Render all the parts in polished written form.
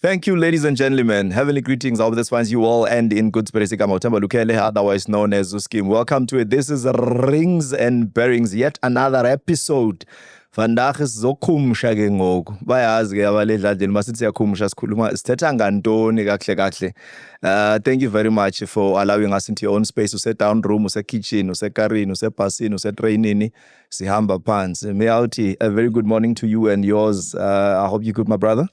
Thank you, ladies and gentlemen. Heavenly greetings. I hope this finds you all and in good spirits. Otherwise known as Zuskim. Welcome to it. This is Rings and Bearings, yet another episode. Vandag is zo khumsha ke ngoku. Bayazi ke abaledladleni masithi siyakhumsha sikhuluma sithetha ngantoni kahle kahle. Thank you very much for allowing us into your own space. Use down room, use kitchen, use karini, use basini, use trainini. Sihamba phansi. Meauti, a very good morning to you and yours. I hope you're good, my brother.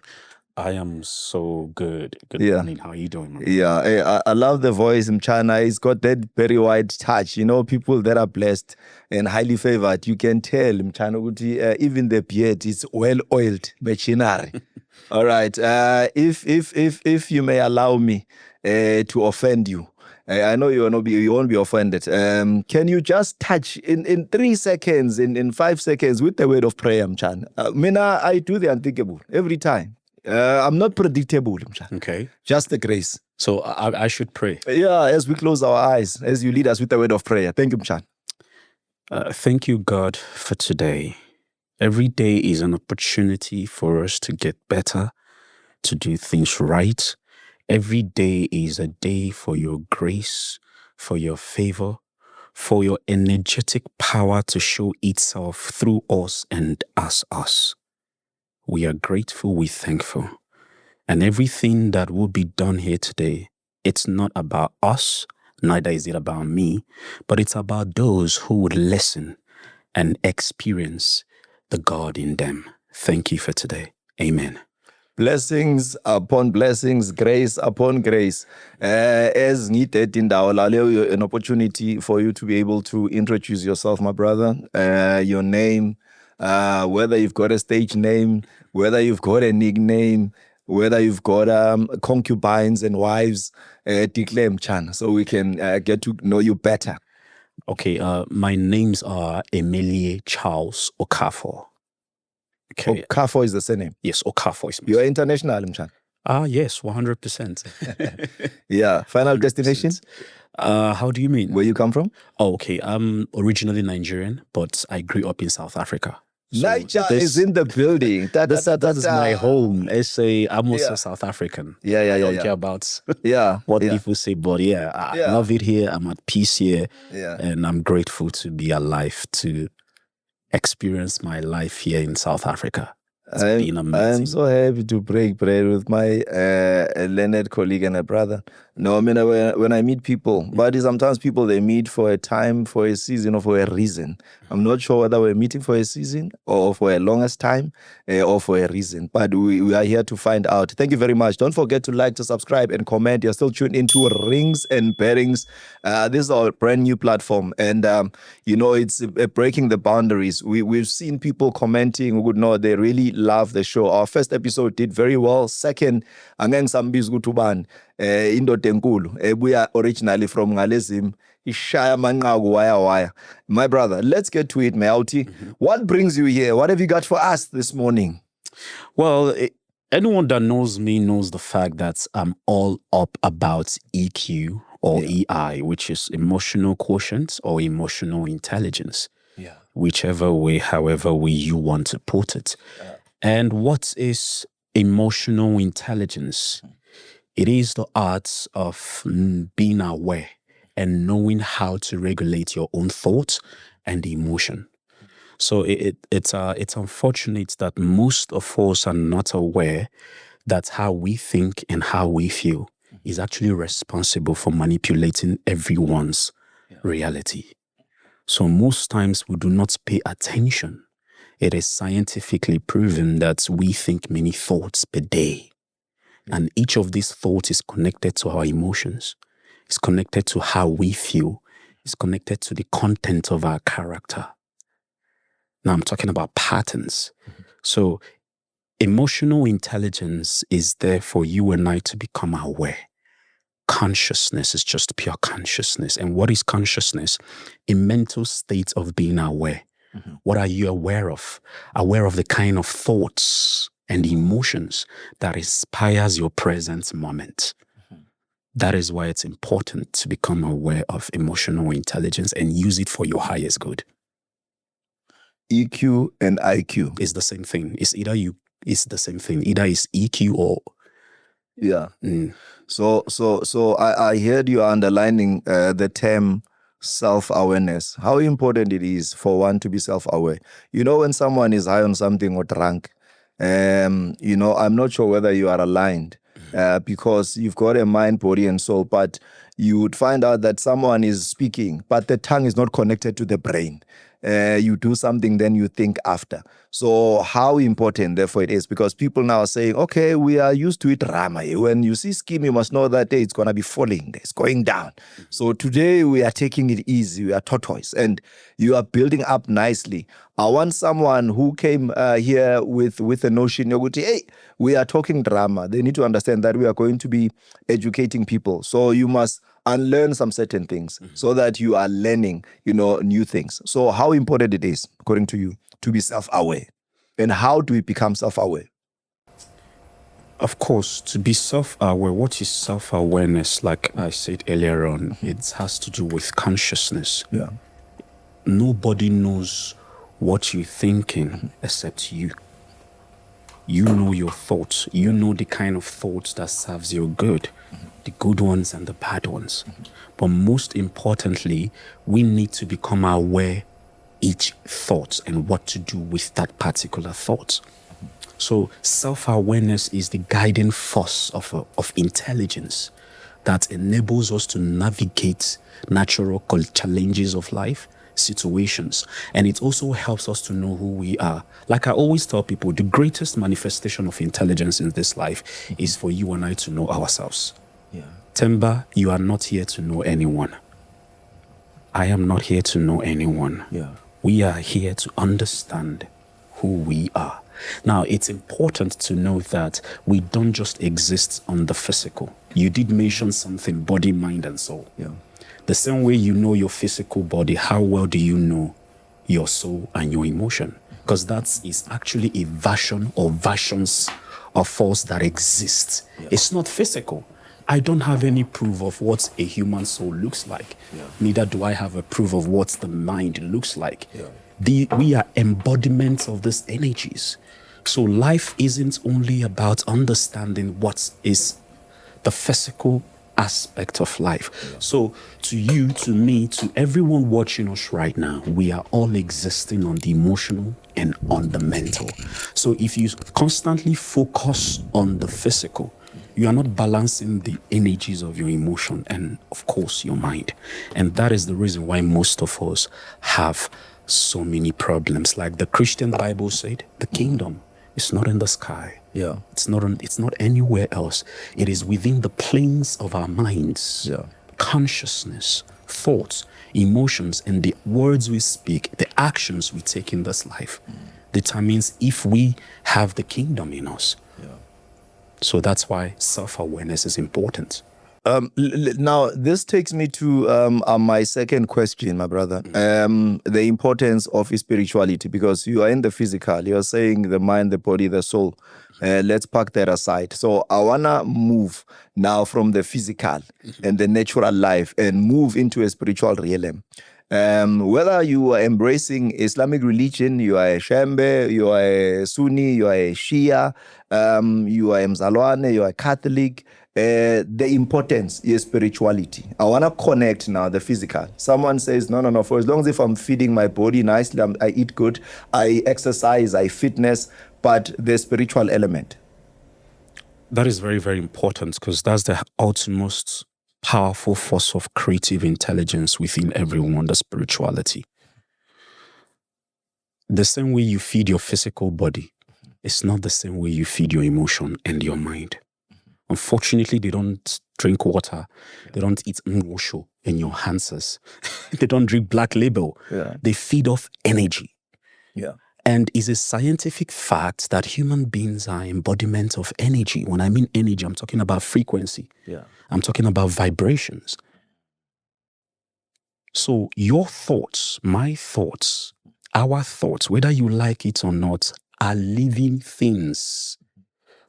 I am so good. Good morning. How are you doing, man? Yeah, I love the voice in China. It's got that very wide touch. You know, people that are blessed and highly favored, you can tell in China, even the beard is well-oiled, machinery. All right. If you may allow me to offend you, I know you won't be offended. Can you just touch in 3 seconds, in 5 seconds with the word of prayer, Mchan? I do the unthinkable every time. I'm not predictable. Okay. Just the grace. So I should pray. Yeah, as we close our eyes, as you lead us with the word of prayer. Thank you, Mchan. Thank you, God, for today. Every day is an opportunity for us to get better, to do things right. Every day is a day for your grace, for your favor, for your energetic power to show itself through us and as us. We are grateful, we're thankful. And everything that will be done here today, it's not about us, neither is it about me, but it's about those who would listen and experience the God in them. Thank you for today. Amen. Blessings upon blessings, grace upon grace. As needed in the an opportunity for you to be able to introduce yourself, my brother, your name, whether you've got a stage name, whether you've got a nickname, whether you've got concubines and wives, declare Mchan, so we can get to know you better. Okay, my names are Emelie Charles Okafor. Okay. Okafor is the surname? Yes, Okafor is. You're international, Mchan? Yes, 100%. Yeah, final 100%. Destination? How do you mean? Where you come from? Oh, okay. I'm originally Nigerian, but I grew up in South Africa. So Niger is in the building. That is my home. I'm also South African. Yeah. I don't care about what people say, but I love it here. I'm at peace here. Yeah. And I'm grateful to be alive, to experience my life here in South Africa. It's been amazing. I'm so happy to break bread with my learned colleague and a brother. No, I mean, when I meet people, but sometimes people, they meet for a time, for a season, or for a reason. I'm not sure whether we're meeting for a season or for a longest time or for a reason, but we are here to find out. Thank you very much. Don't forget to like, to subscribe, and comment. You're still tuned into Rings and Bearings. This is our brand new platform, and it's breaking the boundaries. We've seen people commenting who would know they really love the show. Our first episode did very well. Second, angeng sambiz kutuban indoda enkulu ebuya originally from Ngalezim ishaya manqaku waya. My brother, let's get to it, Meauti. What brings you here? What have you got for us this morning? Well, anyone that knows me knows the fact that I'm all up about EQ or EI, which is emotional quotient or emotional intelligence. Yeah. Whichever way, however way you want to put it. And what is emotional intelligence? It is the art of being aware and knowing how to regulate your own thoughts and emotion. So it's unfortunate that most of us are not aware that how we think and how we feel is actually responsible for manipulating everyone's reality. So most times we do not pay attention. It is scientifically proven that we think many thoughts per day. And each of these thoughts is connected to our emotions. It's connected to how we feel. It's connected to the content of our character. Now I'm talking about patterns. So emotional intelligence is there for you and I to become aware. Consciousness is just pure consciousness. And what is consciousness? A mental state of being aware. What are you aware of? Aware of the kind of thoughts and emotions that inspires your present moment. That is why it's important to become aware of emotional intelligence and use it for your highest good. EQ and IQ. It's the same thing. It's the same thing. Either it's EQ or Yeah. So I heard you underlining the term self-awareness. How important it is for one to be self-aware. You know, when someone is high on something or drunk, you know, I'm not sure whether you are aligned because you've got a mind, body, and soul, but you would find out that someone is speaking, but the tongue is not connected to the brain. You do something, then you think after. So how important, therefore, it is, because people now are saying, okay, we are used to it, Rama. When you see skim, you must know that it's going to be falling, it's going down. So today we are taking it easy, we are tortoise, and you are building up nicely. I want someone who came here with a notion, hey, we are talking drama. They need to understand that we are going to be educating people. So you must unlearn some certain things so that you are learning, you know, new things. So how important it is, according to you, to be self-aware? And how do we become self-aware? Of course, to be self-aware, what is self-awareness? Like I said earlier on, it has to do with consciousness. Yeah. Nobody knows what you're thinking except you. You know your thoughts. You know the kind of thoughts that serves you good, the good ones and the bad ones. But most importantly, we need to become aware each thought and what to do with that particular thought. So self-awareness is the guiding force of intelligence that enables us to navigate natural challenges of life, situations, and it also helps us to know who we are. Like I always tell people, the greatest manifestation of intelligence in this life is for you and I to know ourselves. Yeah. Temba, you are not here to know anyone. I am not here to know anyone. Yeah. We are here to understand who we are. Now, it's important to know that we don't just exist on the physical. You did mention something, body, mind, and soul. Yeah. The same way you know your physical body, how well do you know your soul and your emotion? Because that is actually a version or versions of force that exists. Yeah. It's not physical. I don't have any proof of what a human soul looks like. Yeah. Neither do I have a proof of what the mind looks like. Yeah. We are embodiments of these energies. So life isn't only about understanding what is the physical aspect of life. Yeah. So to you, to me, to everyone watching us right now, we are all existing on the emotional and on the mental. So if you constantly focus on the physical, you are not balancing the energies of your emotion and, of course, your mind. And that is the reason why most of us have so many problems. Like the Christian Bible said, the kingdom is not in the sky. Yeah. It's not anywhere else. It is within the planes of our minds. Yeah. Consciousness, thoughts, emotions, and the words we speak, the actions we take in this life determines if we have the kingdom in us. Yeah. So that's why self-awareness is important. Now, this takes me to my second question, my brother. The importance of spirituality, because you are in the physical. You are saying the mind, the body, the soul. Let's park that aside. So I want to move now from the physical and the natural life and move into a spiritual realm. Whether you are embracing Islamic religion, you are a Shembe, you are a Sunni, you are a Shia, you are a Mzalwane, you are a Catholic, the importance is spirituality. I want to connect now the physical. Someone says, no, for as long as if I'm feeding my body nicely, I eat good, I exercise, I fitness, but the spiritual element. That is very, very important because that's the utmost powerful force of creative intelligence within everyone, the spirituality. The same way you feed your physical body, it's not the same way you feed your emotion and your mind. Unfortunately, they don't drink water. They don't eat ngosho in your hanses. They don't drink Black Label. Yeah. They feed off energy. Yeah. And it's a scientific fact that human beings are embodiments of energy. When I mean energy, I'm talking about frequency. Yeah. I'm talking about vibrations. So your thoughts, my thoughts, our thoughts, whether you like it or not, are living things.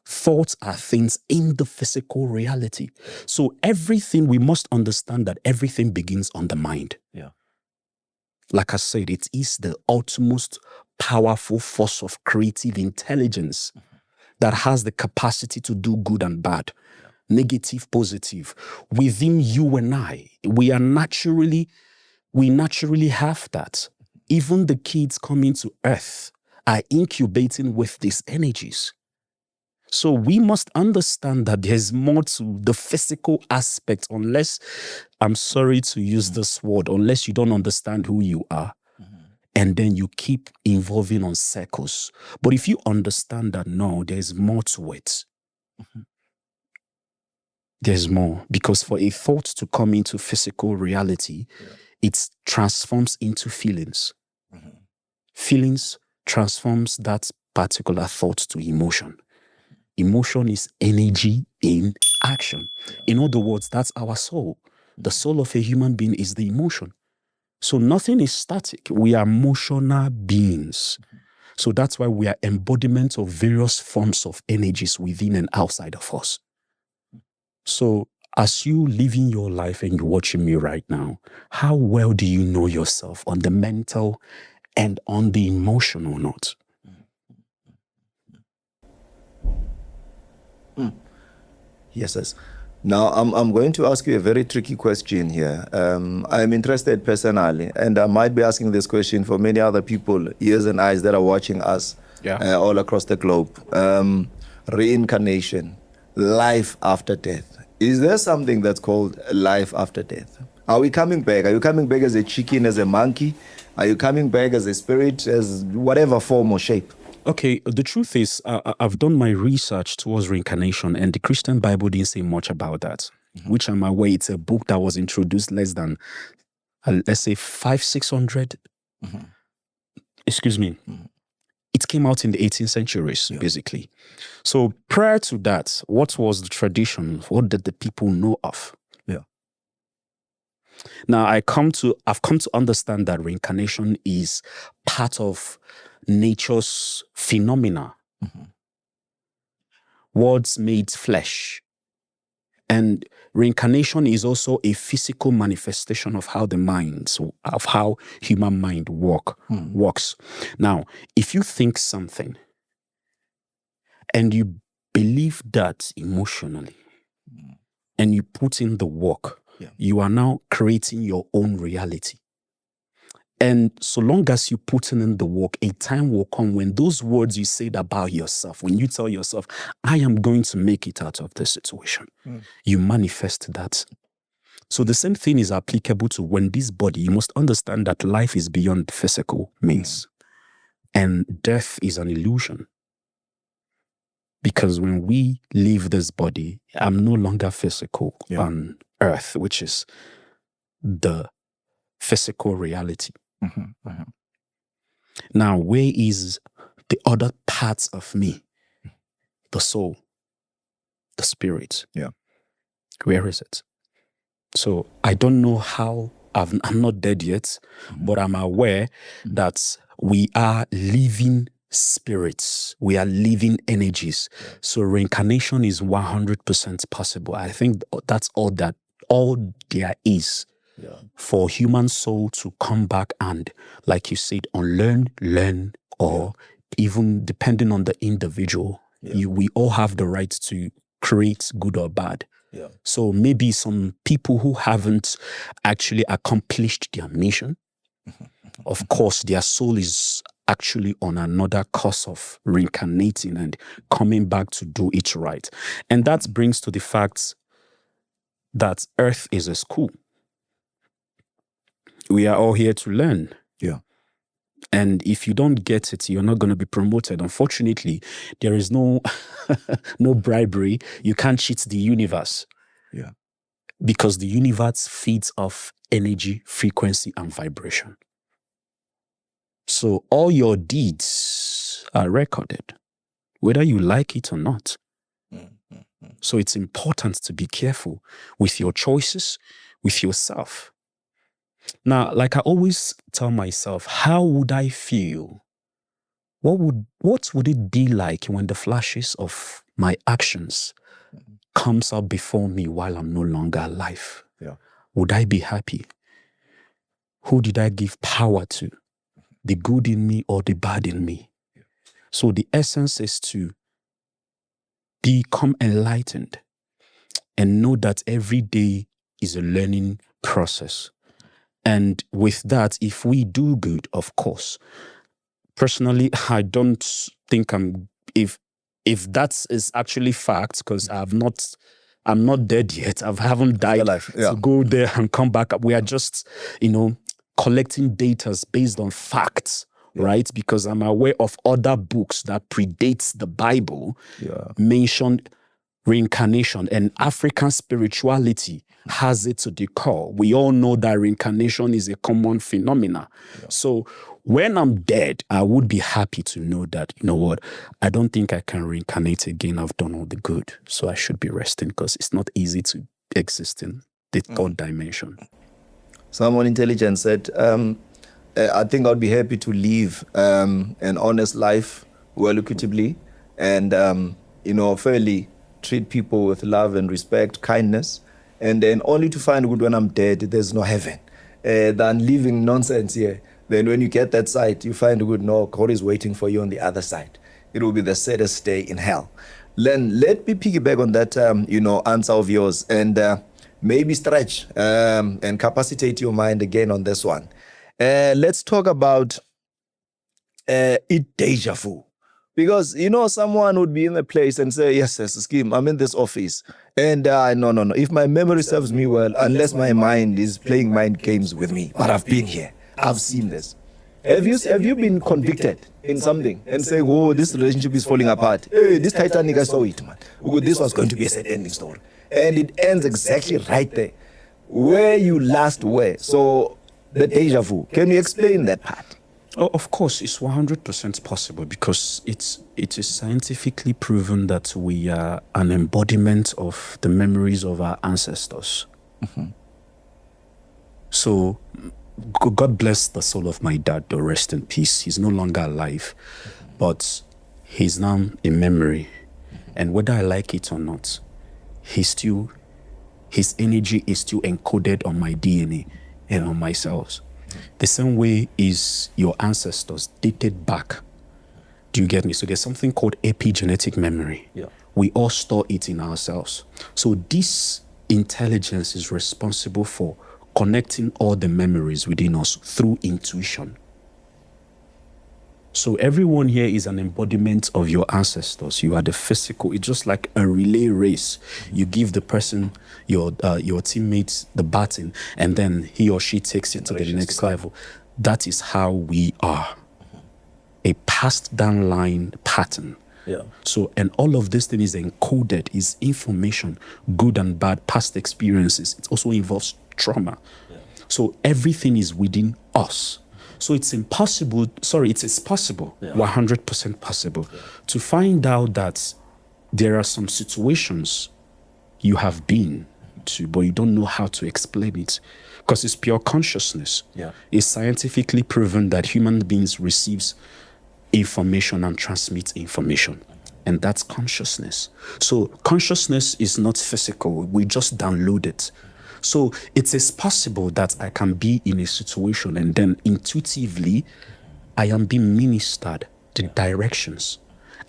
Thoughts are things in the physical reality. So everything, we must understand that everything begins on the mind. Yeah. Like I said, it is the utmost powerful force of creative intelligence. that has the capacity to do good and bad, negative, positive. Within you and I, we naturally have that. Even the kids coming to earth are incubating with these energies. So we must understand that there's more to the physical aspect, unless, I'm sorry to use this word, unless you don't understand who you are. And then you keep evolving on circles. But if you understand that, no, there's more to it. There's more. Because for a thought to come into physical reality, it transforms into feelings. Feelings transforms that particular thought to emotion. Emotion is energy in action. In other words, that's our soul. The soul of a human being is the emotion. So nothing is static. We are emotional beings. So that's why we are embodiments of various forms of energies within and outside of us. So as you living your life and you're watching me right now, how well do you know yourself on the mental and on the emotional note? Yes. Now, I'm going to ask you a very tricky question here. I'm interested personally, and I might be asking this question for many other people, ears and eyes, that are watching us all across the globe. Reincarnation, life after death. Is there something that's called life after death? Are we coming back? Are you coming back as a chicken, as a monkey? Are you coming back as a spirit, as whatever form or shape? Okay, the truth is, I've done my research towards reincarnation, and the Christian Bible didn't say much about that, which I'm aware it's a book that was introduced less than, let's say, 500-600. Excuse me. It came out in the 18th centuries, basically. So prior to that, what was the tradition? What did the people know of? Now, I've come to understand that reincarnation is part of nature's phenomena. Words made flesh. And reincarnation is also a physical manifestation of how human mind works. Now, if you think something and you believe that emotionally and you put in the work, you are now creating your own reality. And so long as you put in the work, a time will come when those words you said about yourself, when you tell yourself, I am going to make it out of this situation, you manifest that. So the same thing is applicable to when this body, you must understand that life is beyond physical means. And death is an illusion. Because when we leave this body, I'm no longer physical on earth, which is the physical reality. Now, where is the other parts of me? The soul, the spirit. Where is it? So I don't know how, I'm not dead yet, but I'm aware that we are living spirits. We are living energies. So reincarnation is 100% possible. I think that's all there is. For human soul to come back and, like you said, unlearn, learn, or even depending on the individual, we all have the right to create good or bad. So maybe some people who haven't actually accomplished their mission, of course, their soul is actually on another course of reincarnating and coming back to do it right. And that brings to the fact that Earth is a school. We are all here to learn. And if you don't get it, you're not going to be promoted. Unfortunately, there is no bribery. You can't cheat the universe. Because the universe feeds off energy, frequency, and vibration. So all your deeds are recorded, whether you like it or not. So it's important to be careful with your choices, with yourself. Now, like I always tell myself, how would I feel? What would it be like when the flashes of my actions comes up before me while I'm no longer alive? Would I be happy? Who did I give power to? The good in me or the bad in me? So the essence is to become enlightened, and know that every day is a learning process. And with that, if we do good, of course, personally, I don't think if that is actually fact, because I'm not dead yet. I haven't died to go there and come back up. We are just, collecting data based on facts, right? Because I'm aware of other books that predates the Bible mentioned reincarnation, and African spirituality has it to the core. We all know that reincarnation is a common phenomena. So when I'm dead, I would be happy to know that, you know what, I don't think I can reincarnate again. I've done all the good. So I should be resting, because it's not easy to exist in the third dimension. Someone intelligent said, I think I'd be happy to live an honest life, well equitably, and, fairly treat people with love and respect, kindness, and then only to find good when I'm dead, there's no heaven. Than living nonsense here. Then when you get that side, you find good, no, God is waiting for you on the other side. It will be the saddest day in hell. Then let me piggyback on that, answer of yours, and maybe stretch and capacitate your mind again on this one. Let's talk about deja vu. Because, someone would be in a place and say, yes, scheme, I'm in this office. And no. If my memory serves me well, unless my mind is playing mind games with me, but I've been here, I've seen this. Have you been convicted in something and say, oh, this relationship is falling apart? Hey, this Titanic, I saw it, man. This was going to be a sad ending story. And it ends exactly right there, where you last were. So the deja vu, can you explain that part? Oh, of course, it's 100% possible, because it is scientifically proven that we are an embodiment of the memories of our ancestors. So God bless the soul of my dad, though, rest in peace. He's no longer alive, but he's now a memory. And whether I like it or not, his energy is still encoded on my DNA and on my cells. The same way is your ancestors dated back. Do you get me? So there's something called epigenetic memory. We all store it in ourselves. So this intelligence is responsible for connecting all the memories within us through intuition. So everyone here is an embodiment of your ancestors. You are the physical. It's just like a relay race. You give the person, your teammates, the baton, and then he or she takes it to the next level. That is how we are. A passed down line pattern. So, and all of this thing is encoded, is information, good and bad, past experiences. It also involves trauma. So everything is within us. So it's possible, 100% possible, to find out that there are some situations you have been to, but you don't know how to explain it, because it's pure consciousness. It's scientifically proven that human beings receives information and transmits information, and that's consciousness. So consciousness is not physical. We just download it. So it is possible that I can be in a situation and then intuitively I am being ministered the directions.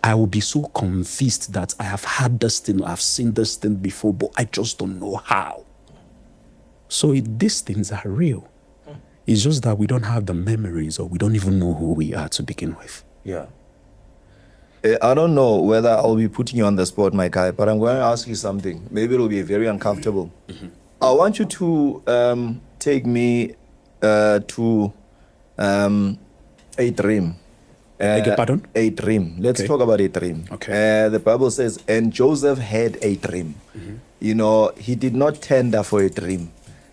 I will be so convinced that I have had this thing, I've seen this thing before, but I just don't know how. So these things are real. It's just that we don't have the memories, or we don't even know who we are to begin with. I don't know whether I'll be putting you on the spot, my guy, but I'm going to ask you something. Maybe it'll be very uncomfortable. I want you to take me to a dream. Pardon? A dream. Let's talk about a dream. The Bible says, and Joseph had a dream. He did not tender for a dream.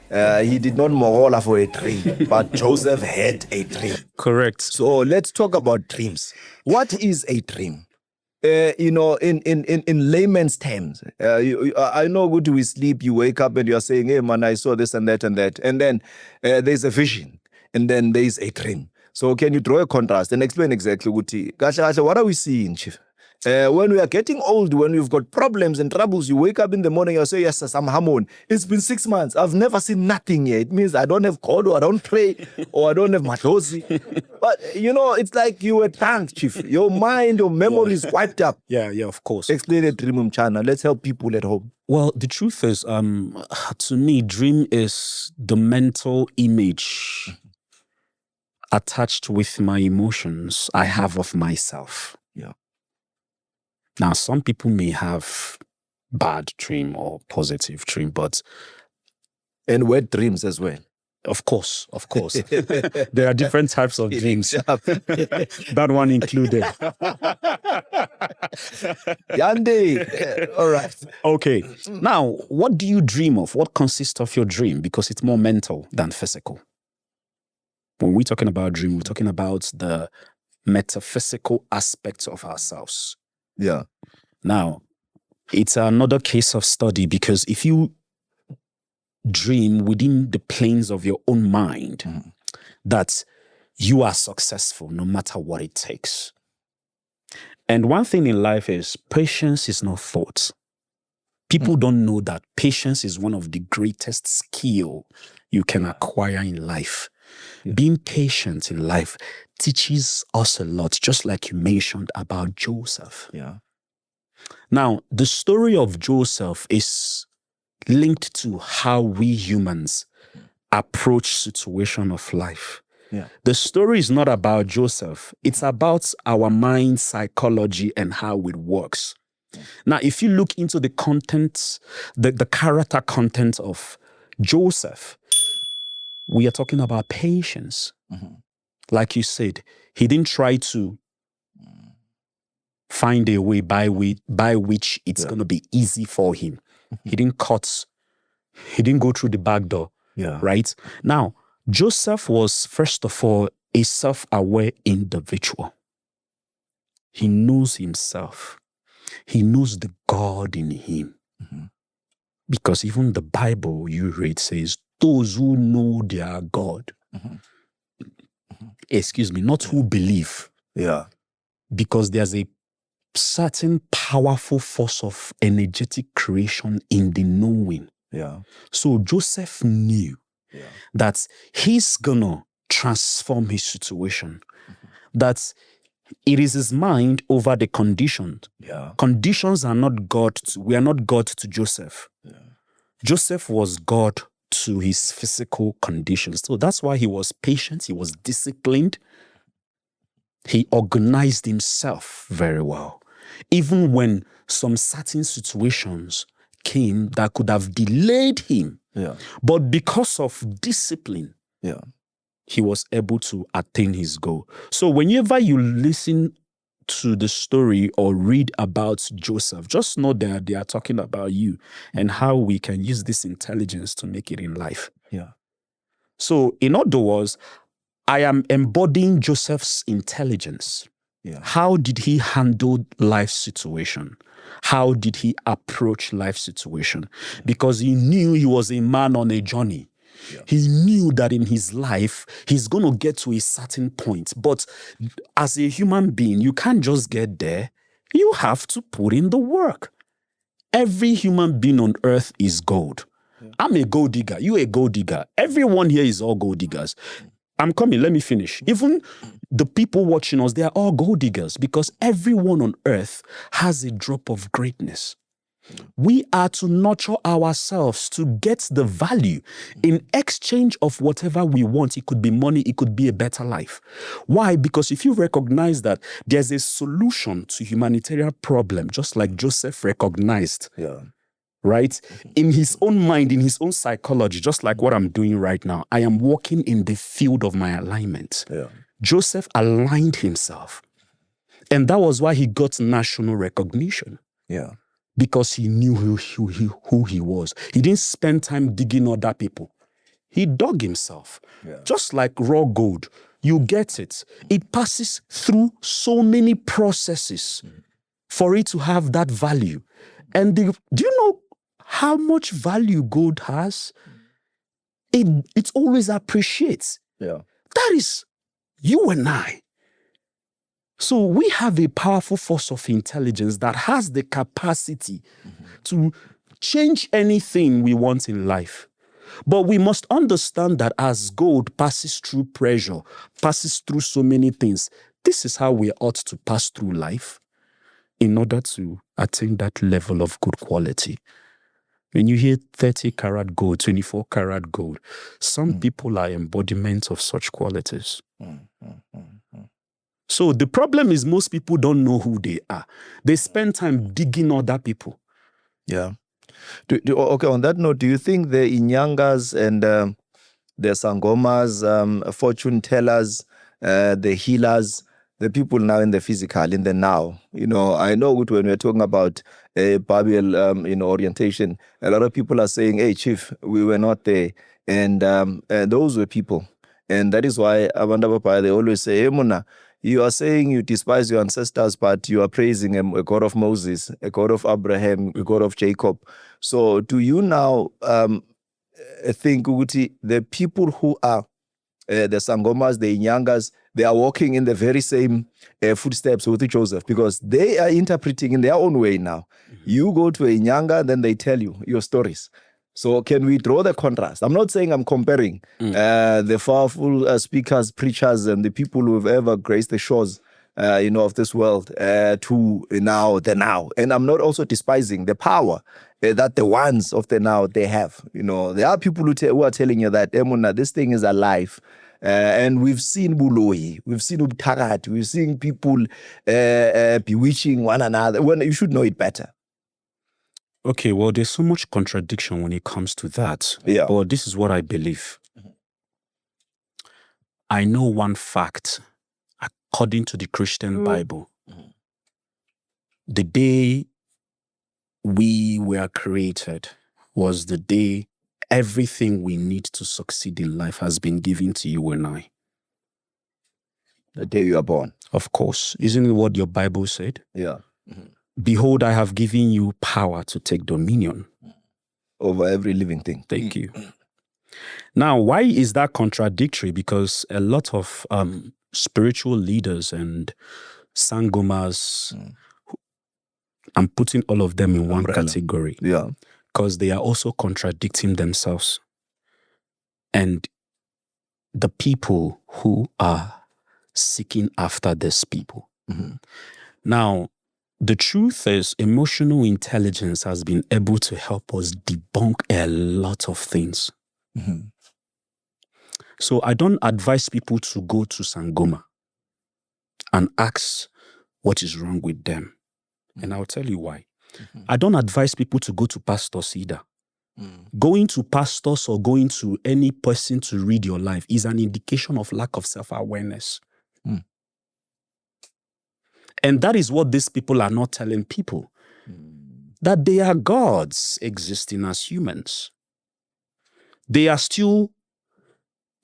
He did not mohola for a dream, but Joseph had a dream. Correct. So let's talk about dreams. What is a dream? In layman's terms, I know good we sleep, you wake up and you're saying, hey man, I saw this and that and that. And then there's a vision, and then there's a dream. So can you draw a contrast and explain exactly what are we seeing, Chief? When we are getting old, when we've got problems and troubles, you wake up in the morning, you say, yes, I'm Hamon. It's been 6 months. I've never seen nothing yet. It means I don't have God, or I don't pray, or I don't have Matosi. But, it's like you were tanked, Chief. Your mind, your memory is wiped up. Yeah, of course. Explain a dream, China. Let's help people at home. Well, the truth is, to me, dream is the mental image attached with my emotions I have of myself. Yeah. Now, some people may have bad dream or positive dream, but... And wet dreams as well. Of course. There are different types of dreams. That one included. Yande. All right. Okay. Now, what do you dream of? What consists of your dream? Because it's more mental than physical. When we're talking about dream, we're talking about the metaphysical aspects of ourselves. Yeah. Now, it's another case of study, because if you dream within the planes of your own mind that you are successful no matter what it takes. And one thing in life is patience is not thought. People don't know that patience is one of the greatest skill you can acquire in life. Being patient in life teaches us a lot, just like you mentioned about Joseph. Yeah. Now, the story of Joseph is linked to how we humans approach situation of life. Yeah. The story is not about Joseph. It's about our mind psychology and how it works. Now, if you look into the content, the character content of Joseph, we are talking about patience. Like you said, he didn't try to find a way by which it's going to be easy for him. He didn't go through the back door. Yeah. Right? Now, Joseph was, first of all, a self-aware individual. He knows himself. He knows the God in him. Because even the Bible you read says, those who know their God. Excuse me, not who believe. Yeah. Because there's a certain powerful force of energetic creation in the knowing. Yeah. So Joseph knew that he's gonna transform his situation. That it is his mind over the conditions. Yeah. Conditions are not God. We are not God to Joseph. Yeah. Joseph was God to his physical conditions. So that's why he was patient. He was disciplined. He organized himself very well. Even when some certain situations came that could have delayed him. Yeah. But because of discipline, he was able to attain his goal. So whenever you listen to the story or read about Joseph, just know that they are talking about you and how we can use this intelligence to make it in life. Yeah. So in other words, I am embodying Joseph's intelligence. Yeah. How did he handle life situation? How did he approach life situation? Because he knew he was a man on a journey. Yeah. He knew that in his life, he's going to get to a certain point. But as a human being, you can't just get there. You have to put in the work. Every human being on earth is gold. Yeah. I'm a gold digger. You a gold digger. Everyone here is all gold diggers. I'm coming. Let me finish. Even the people watching us, they are all gold diggers because everyone on earth has a drop of greatness. We are to nurture ourselves to get the value in exchange of whatever we want. It could be money. It could be a better life. Why? Because if you recognize that there's a solution to humanitarian problem, just like Joseph recognized, right? In his own mind, in his own psychology, just like what I'm doing right now, I am walking in the field of my alignment. Joseph aligned himself. And that was why he got national recognition. Because he knew who he was. He didn't spend time digging other people. He dug himself. Just like raw gold, you get it. It passes through so many processes for it to have that value. And do you know how much value gold has? It always appreciates. That is you and I. So we have a powerful force of intelligence that has the capacity to change anything we want in life. But we must understand that as gold passes through pressure, passes through so many things, this is how we ought to pass through life in order to attain that level of good quality. When you hear 30 karat gold, 24 karat gold, some people are embodiments of such qualities. So the problem is most people don't know who they are. They spend time digging other people. Yeah. Okay, on that note, do you think the Inyangas and the Sangomas, fortune tellers, the healers, the people now in the physical, in the now, I know when we're talking about Babel, orientation, a lot of people are saying, hey, Chief, we were not there. And those were people. And that is why Abanda Papa, they always say, hey, Muna, you are saying you despise your ancestors, but you are praising a God of Moses, a God of Abraham, a God of Jacob. So do you now think, Uguti, the people who are the Sangomas, the Inyangas, they are walking in the very same footsteps with Joseph, because they are interpreting in their own way now. You go to a Inyanga, then they tell you your stories. So can we draw the contrast? I'm not saying I'm comparing the powerful speakers, preachers, and the people who have ever graced the shores of this world to now, the now. And I'm not also despising the power that the ones of the now, they have. There are people who are telling you that, Emuna, this thing is alive. And we've seen Buloi, we've seen Ubtarat, we've seen people bewitching one another. When you should know it better. Okay, well, there's so much contradiction when it comes to that. Yeah. But this is what I believe. I know one fact, according to the Christian Bible. The day we were created was the day everything we need to succeed in life has been given to you and I. The day you are born. Of course. Isn't it what your Bible said? Yeah. Behold, I have given you power to take dominion over every living thing. Thank you. Now, why is that contradictory? Because a lot of spiritual leaders and sangomas, I'm putting all of them in one category. Yeah. Because they are also contradicting themselves. And the people who are seeking after these people. Now, the truth is, emotional intelligence has been able to help us debunk a lot of things. So I don't advise people to go to Sangoma and ask what is wrong with them. And I'll tell you why. I don't advise people to go to pastors either. Going to pastors or going to any person to read your life is an indication of lack of self-awareness. And that is what these people are not telling people. That they are gods existing as humans. They are still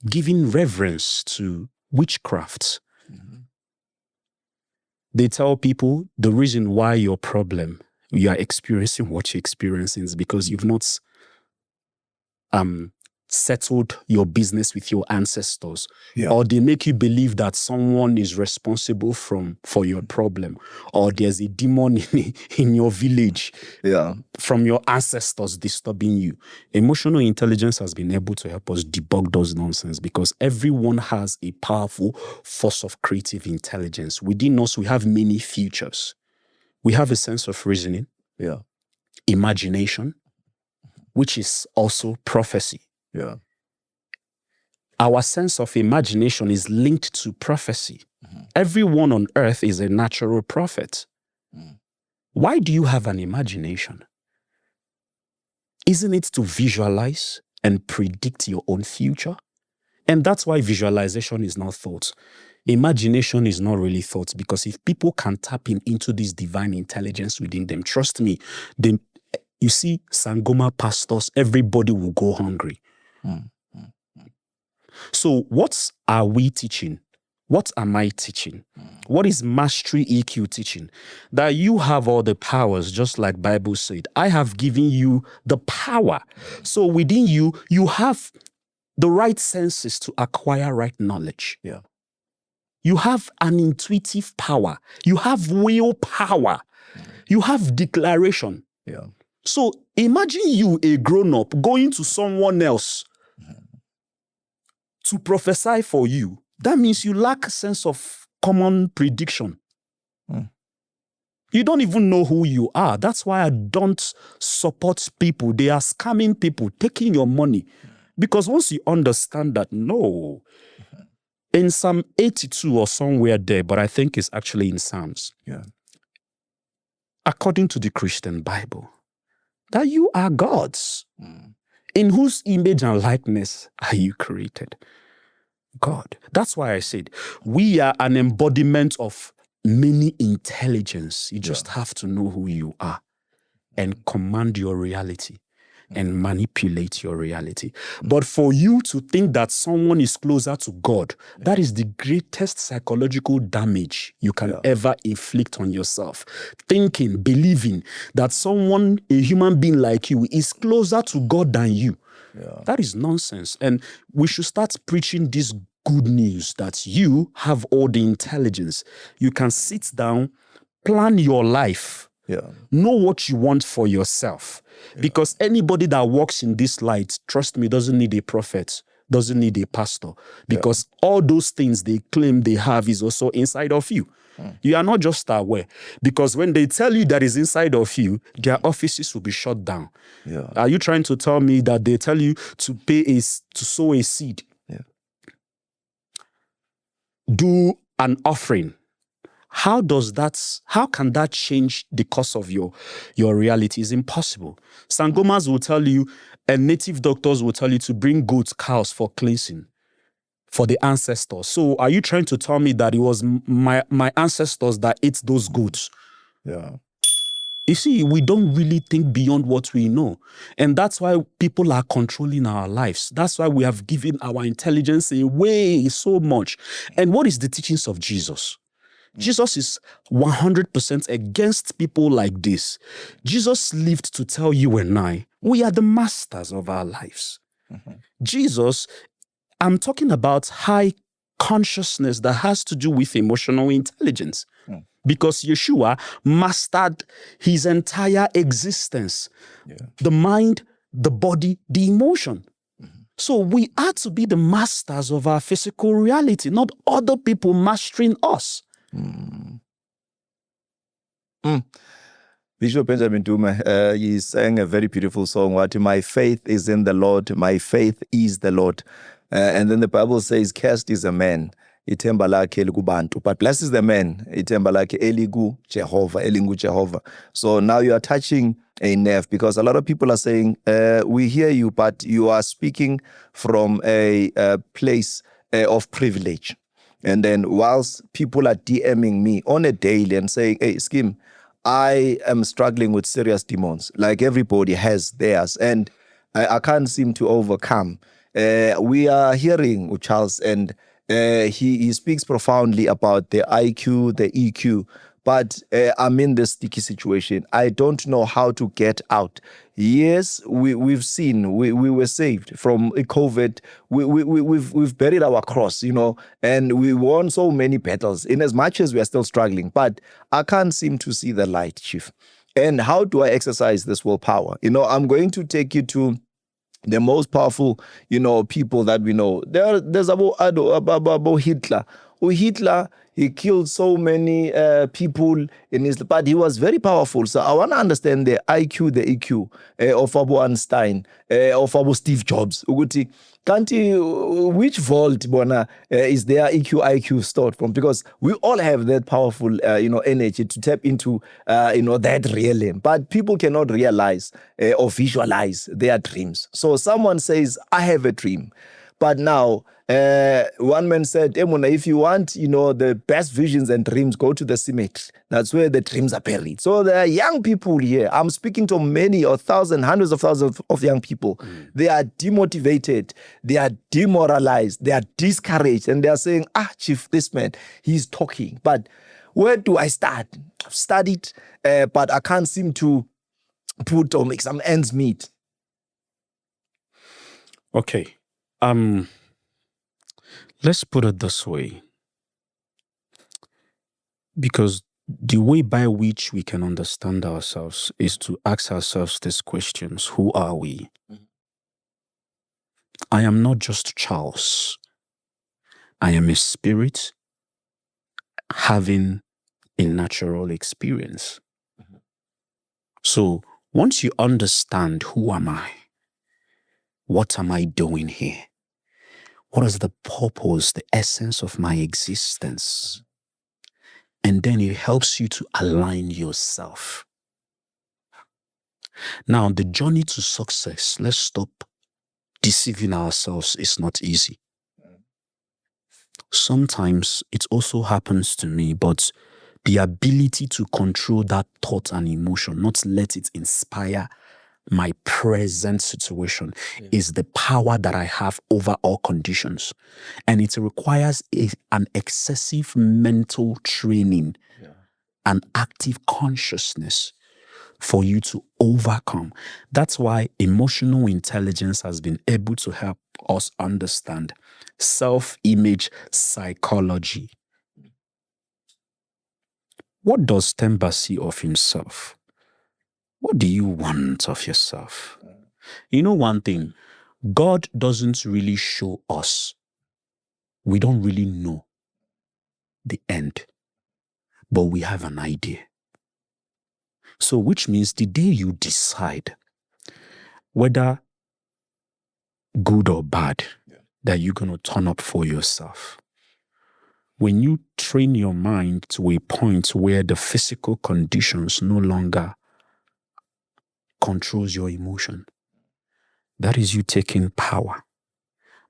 giving reverence to witchcraft. They tell people the reason why your problem, you are experiencing what you're experiencing is because you've not settled your business with your ancestors. Or they make you believe that someone is responsible for your problem, or there's a demon in your village from your ancestors disturbing you. Emotional intelligence has been able to help us debug those nonsense, because everyone has a powerful force of creative intelligence. Within us, we have many features. We have a sense of reasoning, imagination, which is also prophecy. Our sense of imagination is linked to prophecy. Everyone on earth is a natural prophet. Why do you have an imagination? Isn't it to visualize and predict your own future? And that's why visualization is not thought. Imagination is not really thought, because if people can tap into this divine intelligence within them, trust me, you see, Sangoma pastors, everybody will go hungry. So what are we teaching? What am I teaching? What is Mastery EQ teaching? That you have all the powers, just like Bible said. I have given you the power. So within you, you have the right senses to acquire right knowledge. You have an intuitive power. You have willpower. You have declaration. So imagine you, a grown-up, going to someone else to prophesy for you. That means you lack a sense of common prediction. You don't even know who you are. That's why I don't support people. They are scamming people, taking your money. Because once you understand that, no, in Psalm 82 or somewhere there, but I think it's actually in Psalms. Yeah. According to the Christian Bible, that you are God's. In whose image and likeness are you created? God. That's why I said we are an embodiment of many intelligence. You just have to know who you are and command your reality and manipulate your reality. But for you to think that someone is closer to God, that is the greatest psychological damage you can ever inflict on yourself. Thinking, believing that someone, a human being like you, is closer to God than you. That is nonsense. And we should start preaching this good news that you have all the intelligence. You can sit down, plan your life, know what you want for yourself. Because anybody that walks in this light, trust me, doesn't need a prophet, doesn't need a pastor. Because all those things they claim they have is also inside of you. You are not just aware. Because when they tell you that is inside of you, their offices will be shut down. Are you trying to tell me that they tell you to sow a seed? Do an offering? How can that change the course of your reality? It's impossible. Sangomas will tell you, and native doctors will tell you to bring goats, cows for cleansing, for the ancestors. So are you trying to tell me that it was my ancestors that ate those goats? You see, we don't really think beyond what we know. And that's why people are controlling our lives. That's why we have given our intelligence away so much. And what is the teachings of Jesus? Jesus is 100% against people like this. Jesus lived to tell you and I, we are the masters of our lives. Jesus, I'm talking about high consciousness that has to do with emotional intelligence. Because Yeshua mastered his entire existence. The mind, the body, the emotion. So we are to be the masters of our physical reality, not other people mastering us. Bishop Benjamin Duma, he sang a very beautiful song, what my faith is in the Lord, my faith is the Lord. And then the Bible says, cursed is a man, ithemba lakhe likubantu, but blessed is the man, ithemba lakhe eliku Jehovah, elingu Jehovah. So now you are touching a nerve, because a lot of people are saying, we hear you, but you are speaking from a place of privilege. And then whilst people are DMing me on a daily and saying, hey, Skim, I am struggling with serious demons, like everybody has theirs, and I can't seem to overcome. We are hearing Charles, and he speaks profoundly about the IQ, the EQ, but I'm in this sticky situation. I don't know how to get out. Yes, we've seen, we were saved from COVID. We've buried our cross, and we won so many battles in as much as we are still struggling. But I can't seem to see the light, Chief. And how do I exercise this willpower? I'm going to take you to the most powerful, people that we know. There's about Hitler. Hitler, he killed so many people in his, but he was very powerful. So I want to understand the IQ, the EQ of Abu Einstein, of Abu Steve Jobs. Uguti, which vault is their EQ, IQ stored from? Because we all have that powerful, energy to tap into, that realm. But people cannot realize or visualize their dreams. So someone says, I have a dream. But now, one man said, Emuna, if you want, the best visions and dreams, go to the cemetery. That's where the dreams are buried. So there are young people here. I'm speaking to many or thousands, hundreds of thousands of young people. They are demotivated. They are demoralized. They are discouraged. And they are saying, Chief, this man, he's talking. But where do I start? I've studied, but I can't seem to put or make some ends meet. Okay. Let's put it this way. Because The way by which we can understand ourselves is to ask ourselves these questions. Who are we? I am not just Charles. I am a spirit having a natural experience. So once you understand who am I, what am I doing here? What is the purpose, the essence of my existence? And then it helps you to align yourself. Now, the journey to success, let's stop deceiving ourselves, is not easy. Sometimes it also happens to me, but the ability to control that thought and emotion, not let it inspire my present situation, is the power that I have over all conditions. And it requires an excessive mental training and active consciousness for you to overcome. That's why emotional intelligence has been able to help us understand self-image psychology. What does Temba see of himself? What do you want of yourself? You know one thing, God doesn't really show us. We don't really know the end, but we have an idea. So which means the day you decide whether good or bad, that you're going to turn up for yourself. When you train your mind to a point where the physical conditions no longer controls your emotion, that is you taking power.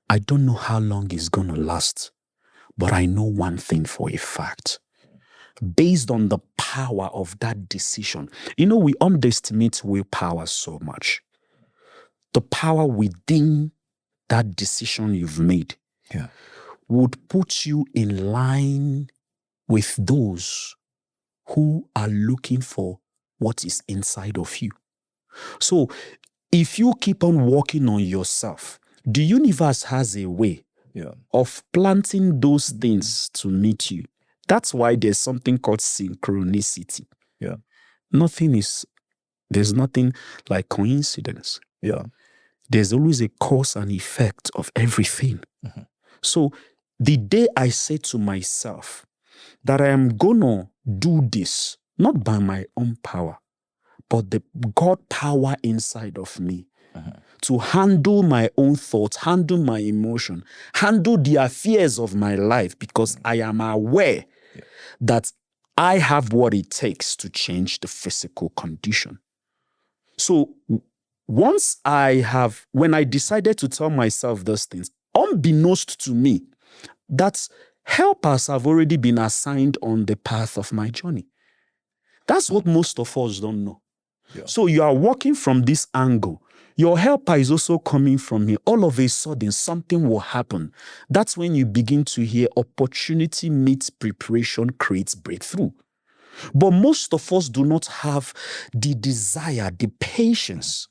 I don't know how long it's going to last, but I know one thing for a fact. Based on the power of that decision. You know, we underestimate willpower so much. The power within that decision you've made would put you in line with those who are looking for what is inside of you. So if you keep on working on yourself, the universe has a way of planting those things to meet you. That's why there's something called synchronicity. There's nothing like coincidence. There's always a cause and effect of everything. So the day I say to myself that I am gonna do this, not by my own power, but the God power inside of me, to handle my own thoughts, handle my emotion, handle the affairs of my life, because I am aware that I have what it takes to change the physical condition. So when I decided to tell myself those things, unbeknownst to me, that helpers have already been assigned on the path of my journey. That's what most of us don't know. So you are walking from this angle. Your helper is also coming from here. All of a sudden, something will happen. That's when you begin to hear opportunity meets preparation creates breakthrough. But most of us do not have the desire, the patience.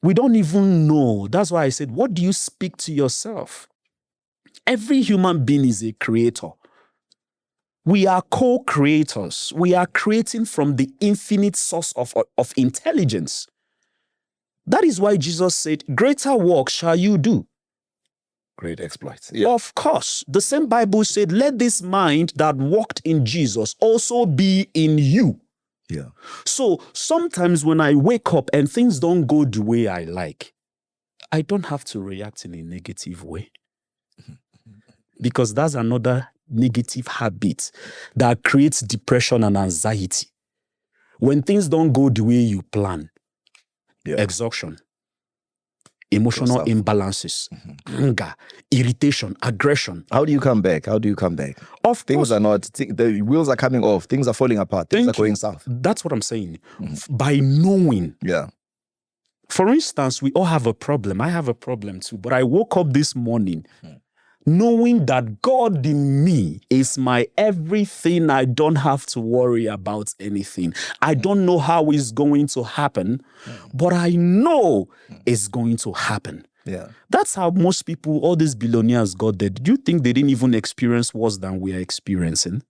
We don't even know. That's why I said, what do you speak to yourself? Every human being is a creator. We are co-creators. We are creating from the infinite source of intelligence. That is why Jesus said, greater work shall you do. Great exploits. Of course. The same Bible said, let this mind that walked in Jesus also be in you. So sometimes when I wake up and things don't go the way I like, I don't have to react in a negative way. Because that's another negative habit that creates depression and anxiety. When things don't go the way you plan, exhaustion, emotional imbalances, anger, irritation, aggression. How do you come back? Things are not, the wheels are coming off, things are falling apart, things are going south. That's what I'm saying. By knowing. For instance, we all have a problem. I have a problem too, but I woke up this morning knowing that God in me is my everything. I don't have to worry about anything. I don't know how it's going to happen, but I know it's going to happen. That's how most people, all these billionaires got there. Do you think they didn't even experience worse than we are experiencing?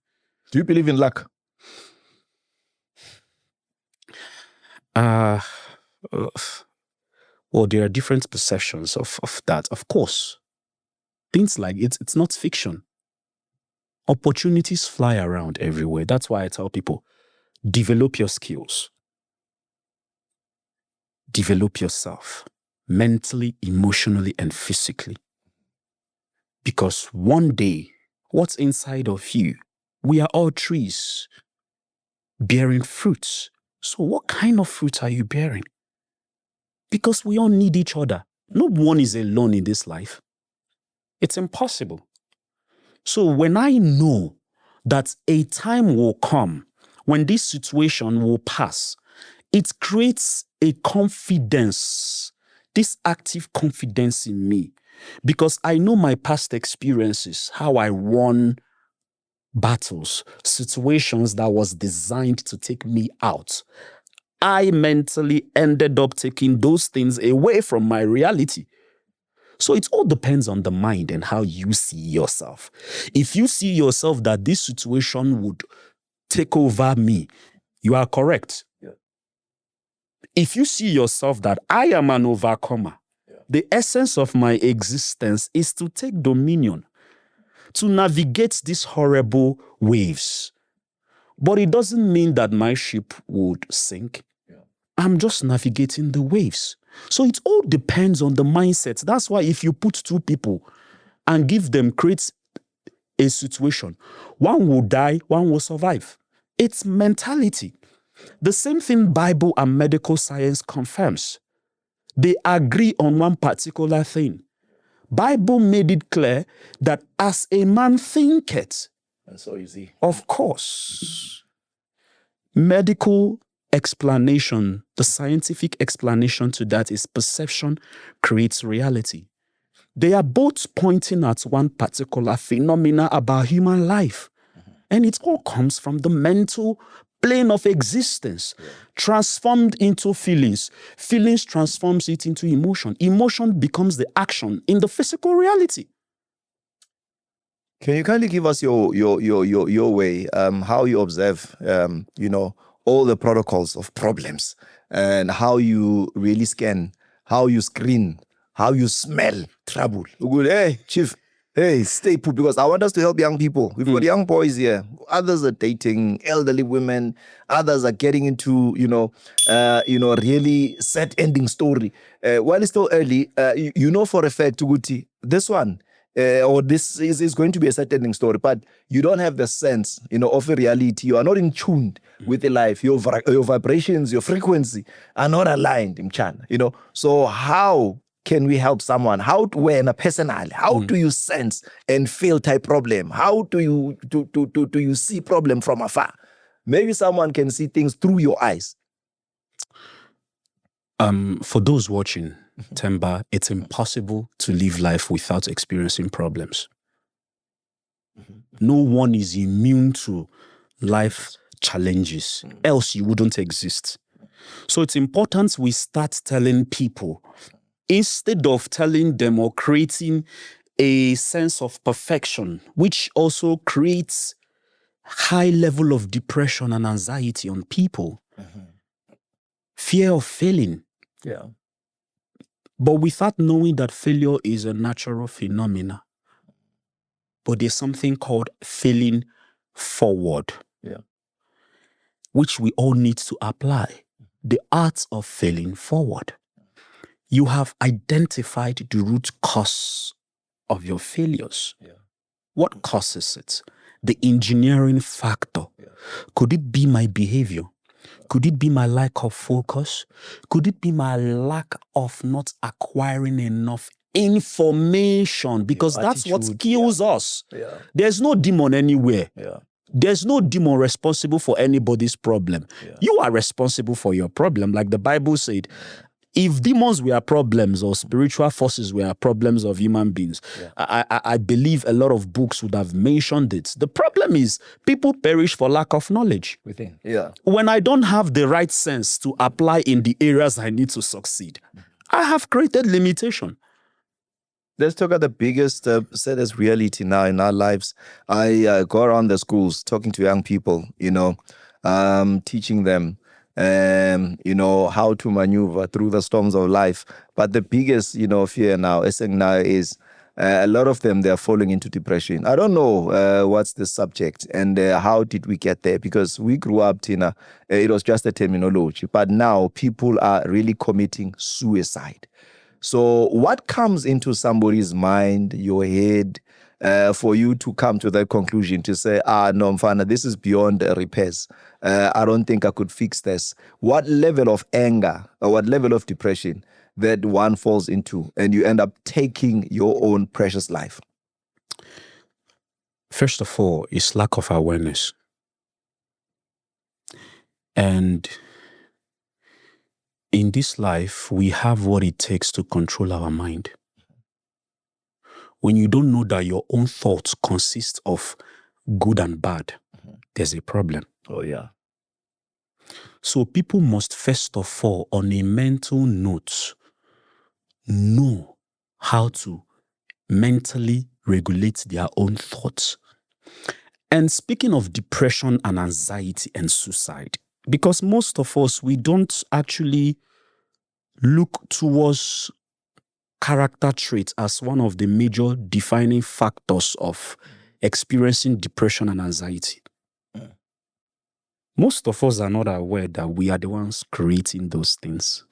Do you believe in luck? Well, there are different perceptions of that. Of course, things like it's not fiction. Opportunities fly around everywhere. That's why I tell people, develop your skills. Develop yourself mentally, emotionally, and physically. Because one day, what's inside of you, we are all trees bearing fruits. So what kind of fruit are you bearing? Because we all need each other. No one is alone in this life. It's impossible. So when I know that a time will come when this situation will pass, it creates a confidence, this active confidence in me, because I know my past experiences, how I won battles, situations that was designed to take me out. I mentally ended up taking those things away from my reality. So it all depends on the mind and how you see yourself. If you see yourself that this situation would take over me, you are correct. Yeah. If you see yourself that I am an overcomer, the essence of my existence is to take dominion, to navigate these horrible waves. But it doesn't mean that my ship would sink. Yeah. I'm just navigating the waves. So it all depends on the mindset. That's why if you put two people and create a situation, one will die, one will survive. It's mentality. The same thing Bible and medical science confirms. They agree on one particular thing. Bible made it clear that as a man thinketh, and so you see. Of course, medical explanation, the scientific explanation to that is perception creates reality. They are both pointing at one particular phenomena about human life. And it all comes from the mental plane of existence, transformed into feelings. Feelings transforms it into emotion. Emotion becomes the action in the physical reality. Can you kindly give us your way, how you observe, all the protocols of problems and how you really scan, how you screen, how you smell trouble? Hey, Chief, hey, stay put, because I want us to help young people. We've got young boys here. Others are dating elderly women. Others are getting into, really sad ending story. While it's still early, you know for a fact, Tuguti, this one, or this is going to be a sad ending story, but you don't have the sense, of a reality. You are not in tune with the life. Your vibrations, your frequency are not aligned, Mchana. So how can we help someone? How to when a personal? How do you sense and feel type problem? How do you see problem from afar? Maybe someone can see things through your eyes. For those watching, Temba, it's impossible to live life without experiencing problems. No one is immune to life challenges, else you wouldn't exist. So it's important we start telling people, instead of telling them or creating a sense of perfection, which also creates high level of depression and anxiety on people. Fear of failing. Yeah. But without knowing that failure is a natural phenomena. But there's something called failing forward. Yeah. Which we all need to apply. The art of failing forward. You have identified the root cause of your failures. Yeah. What causes it? The engineering factor. Yeah. Could it be my behavior? Could it be my lack of focus? Could it be my lack of not acquiring enough information? Because that's what kills us. Yeah. There's no demon anywhere. Yeah. There's no demon responsible for anybody's problem. Yeah. You are responsible for your problem. Like the Bible said, if demons were problems or spiritual forces were problems of human beings, I believe a lot of books would have mentioned it. The problem is people perish for lack of knowledge. Within. Yeah. When I don't have the right sense to apply in the areas I need to succeed, I have created limitation. Let's talk about the biggest saddest reality now in our lives. I go around the schools talking to young people, teaching them, how to maneuver through the storms of life. But the biggest, fear now, is a lot of them, they're falling into depression. I don't know what's the subject and how did we get there? Because we grew up, Tina, it was just a terminology. But now people are really committing suicide. So what comes into somebody's mind, your head, for you to come to that conclusion to say, no, Mfana, this is beyond repairs. I don't think I could fix this. What level of anger or what level of depression that one falls into and you end up taking your own precious life? First of all, it's lack of awareness. And in this life, we have what it takes to control our mind. When you don't know that your own thoughts consist of good and bad, there's a problem. Oh, yeah. So people must first of all, on a mental note, know how to mentally regulate their own thoughts. And speaking of depression and anxiety and suicide, because most of us, we don't actually look towards character traits as one of the major defining factors of experiencing depression and anxiety. Most of us are not aware that we are the ones creating those things.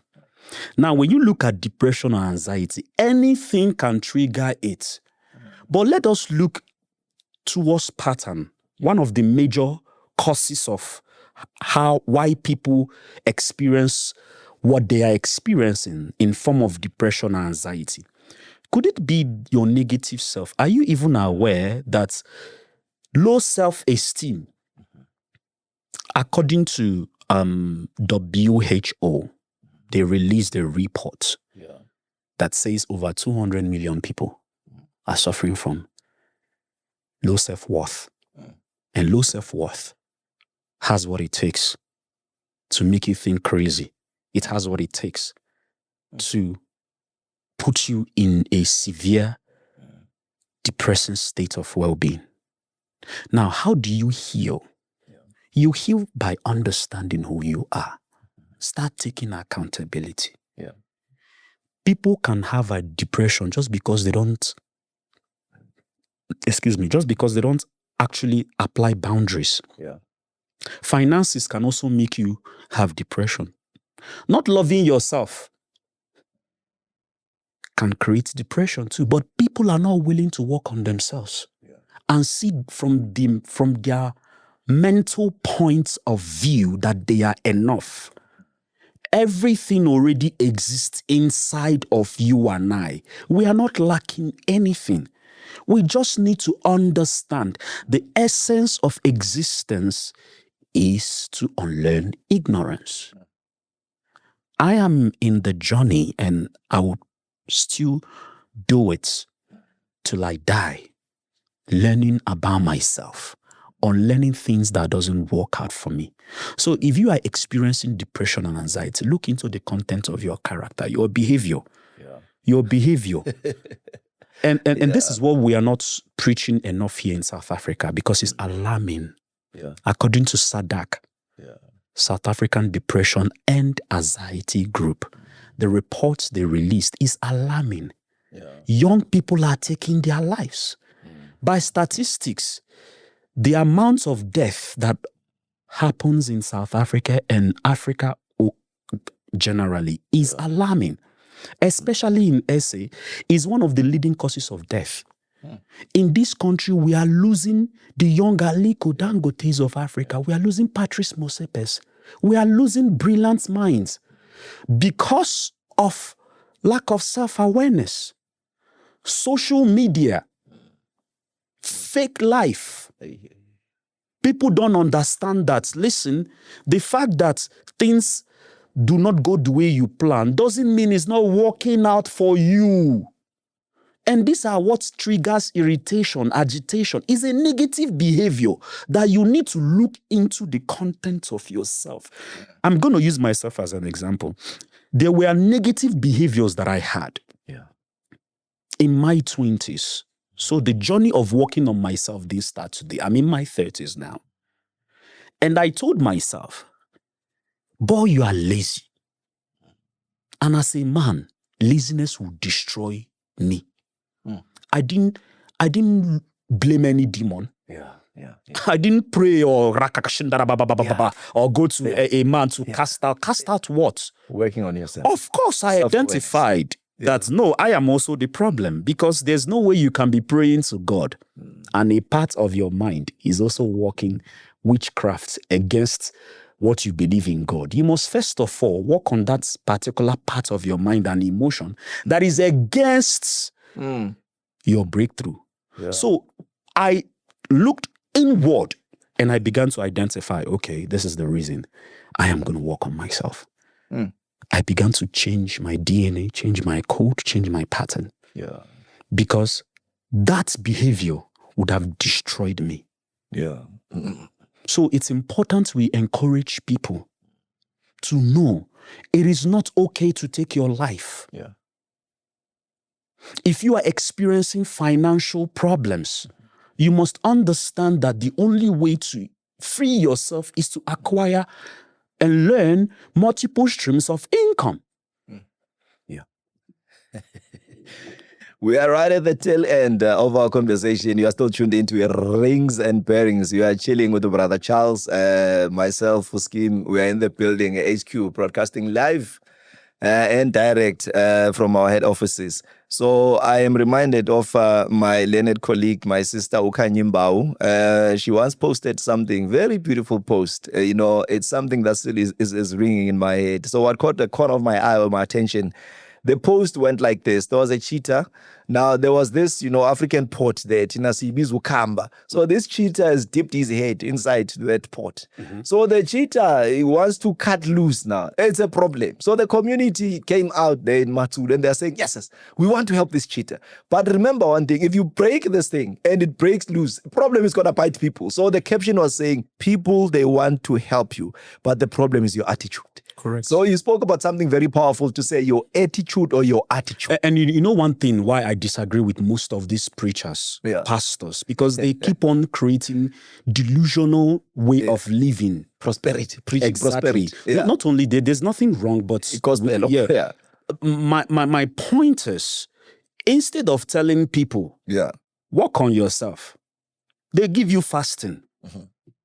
Now, when you look at depression or anxiety, anything can trigger it. But let us look towards pattern. One of the major causes of why people experience what they are experiencing in form of depression and anxiety. Could it be your negative self? Are you even aware that low self-esteem, according to WHO, they released a report that says over 200 million people are suffering from low self-worth. And low self-worth has what it takes to make you think crazy. It has what it takes to put you in a severe, depressing state of well-being. Now, how do you heal? You heal by understanding who you are. Start taking accountability. People can have a depression just because they don't actually apply boundaries. Finances can also make you have depression. Not loving yourself can create depression too, but people are not willing to work on themselves and see from their mental points of view that they are enough. Everything already exists inside of you and I. We are not lacking anything. We just need to understand the essence of existence is to unlearn ignorance. I am in the journey and I would still do it till I die, learning about myself, unlearning things that doesn't work out for me. So if you are experiencing depression and anxiety, look into the content of your character, your behavior. Your behavior. And this is what we are not preaching enough here in South Africa because it's alarming. According to SADAG, South African Depression and Anxiety Group, the reports they released is alarming. Young people are taking their lives. By statistics, the amount of death that happens in South Africa and Africa generally is alarming. Especially in SA, is one of the leading causes of death. In this country, we are losing the young Aliko Dangotes of Africa. We are losing Patrice Motsepe's. We are losing brilliant minds because of lack of self-awareness. Social media, fake life. People don't understand that. Listen, the fact that things do not go the way you plan doesn't mean it's not working out for you. And these are what triggers irritation, agitation. It's a negative behavior that you need to look into the content of yourself. I'm going to use myself as an example. There were negative behaviors that I had. in my 20s. So the journey of working on myself didn't start today. I'm in my 30s now. And I told myself, boy, you are lazy. And as a man, laziness will destroy me. I didn't blame any demon. Yeah. I didn't pray or or go to a man to cast out what? Working on yourself. Of course, I identified that no, I am also the problem, because there's no way you can be praying to God and a part of your mind is also working witchcraft against what you believe in God. You must first of all work on that particular part of your mind and emotion that is against your breakthrough. Yeah. So I looked inward and I began to identify, okay, this is the reason I am going to work on myself. I began to change my DNA, change my code, change my pattern. Yeah. Because that behavior would have destroyed me. Yeah. So it's important we encourage people to know it is not okay to take your life. Yeah. If you are experiencing financial problems, you must understand that the only way to free yourself is to acquire and learn multiple streams of income. Yeah. We are right at the tail end of our conversation. You are still tuned into Rings and Bearings. You are chilling with Brother Charles, myself, Fuskim. We are in the building, HQ, broadcasting live and direct from our head offices. So I am reminded of my learned colleague, my sister Ukanyimbao. She once posted something, very beautiful post. It's something that still is ringing in my head. So what caught the corner of my eye or my attention, the post went like this. There was a cheetah. Now, there was this, African pot there, Tinasibizu Kamba. So this cheetah has dipped his head inside that pot. So the cheetah, he wants to cut loose now. It's a problem. So the community came out there in Matul and they're saying, yes, we want to help this cheetah. But remember one thing, if you break this thing and it breaks loose, the problem is going to bite people. So the caption was saying, people, they want to help you, but the problem is your attitude. Correct. So you spoke about something very powerful to say your attitude or your attitude. And you know one thing why I disagree with most of these preachers, pastors, because they keep on creating delusional way of living. Prosperity, preaching prosperity. Yeah. Not only there's nothing wrong, but my point is, instead of telling people, work on yourself, they give you fasting.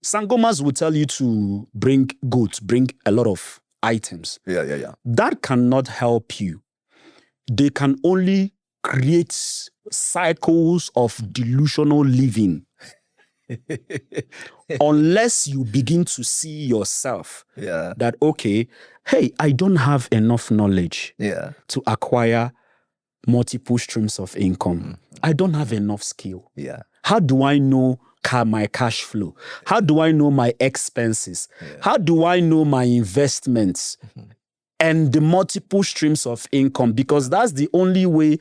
Sangomas will tell you to bring goats, bring a lot of items. That cannot help you. They can only create cycles of delusional living. Unless you begin to see yourself that, okay, hey, I don't have enough knowledge to acquire multiple streams of income. I don't have enough skill. How do I know my cash flow? How do I know my expenses? How do I know my investments and the multiple streams of income? Because that's the only way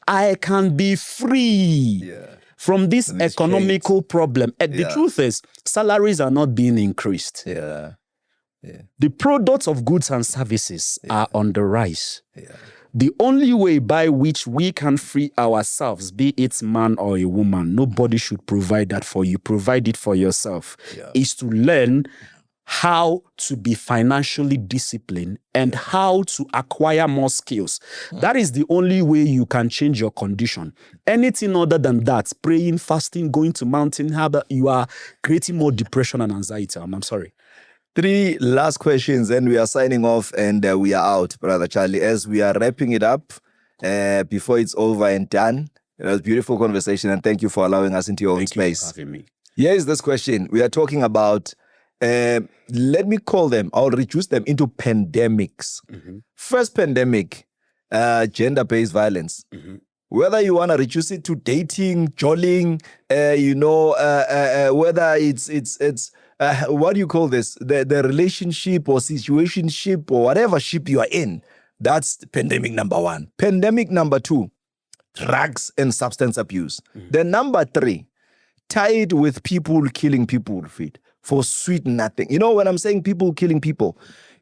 I can be free from this economical problem. And the truth is, salaries are not being increased. The products of goods and services are on the rise. The only way by which we can free ourselves, be it man or a woman, nobody should provide that for you. Provide it for yourself. Is to learn how to be financially disciplined and how to acquire more skills. That is the only way you can change your condition. Anything other than that, praying, fasting, going to mountain, you are creating more depression and anxiety. I'm sorry. 3 last questions, and we are signing off, and we are out, Brother Charlie. As we are wrapping it up, before it's over and done, it was a beautiful conversation, and thank you for allowing us into your own space. Thank you for having me. Here is this question. We are talking about, let me call them, I'll reduce them into pandemics. First pandemic, gender-based violence. Whether you want to reduce it to dating, jolling, whether it's what do you call this? The relationship or situationship or whatever ship you are in. That's pandemic number 1. Pandemic number 2, drugs and substance abuse. The number 3, tied with people killing people for sweet nothing. When I'm saying people killing people,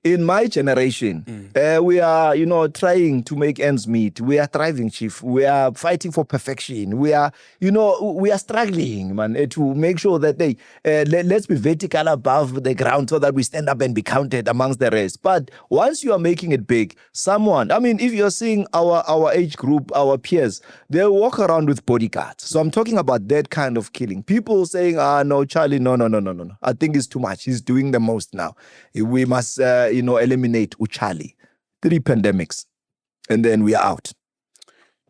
in my generation, we are, trying to make ends meet. We are thriving, Chief. We are fighting for perfection. We are, we are struggling, man, to make sure that let's be vertical above the ground so that we stand up and be counted amongst the rest. But once you are making it big, if you're seeing our age group, our peers, they walk around with bodyguards. So I'm talking about that kind of killing. People saying, no, Charlie, no. I think it's too much. He's doing the most now. We must, eliminate Uchali. 3 pandemics. And then we are out.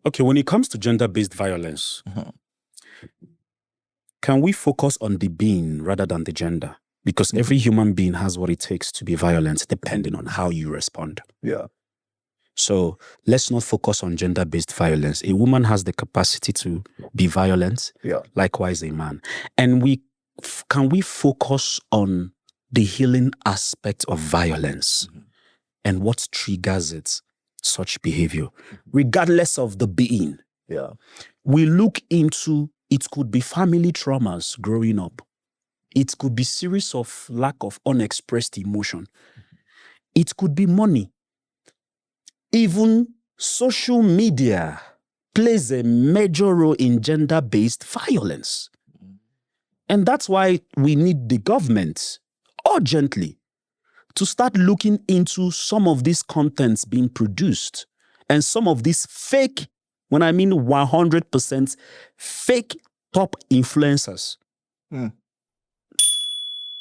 Okay, when it comes to gender-based violence, can we focus on the being rather than the gender? Because every human being has what it takes to be violent, depending on how you respond. Yeah. So let's not focus on gender-based violence. A woman has the capacity to be violent, likewise a man. And can we focus on the healing aspect of violence and what triggers it, such behavior, regardless of the being? Yeah. We look into, it could be family traumas growing up. It could be series of lack of unexpressed emotion. It could be money. Even social media plays a major role in gender-based violence. And that's why we need the government urgently to start looking into some of these contents being produced and some of these fake, when I mean 100% fake top influencers.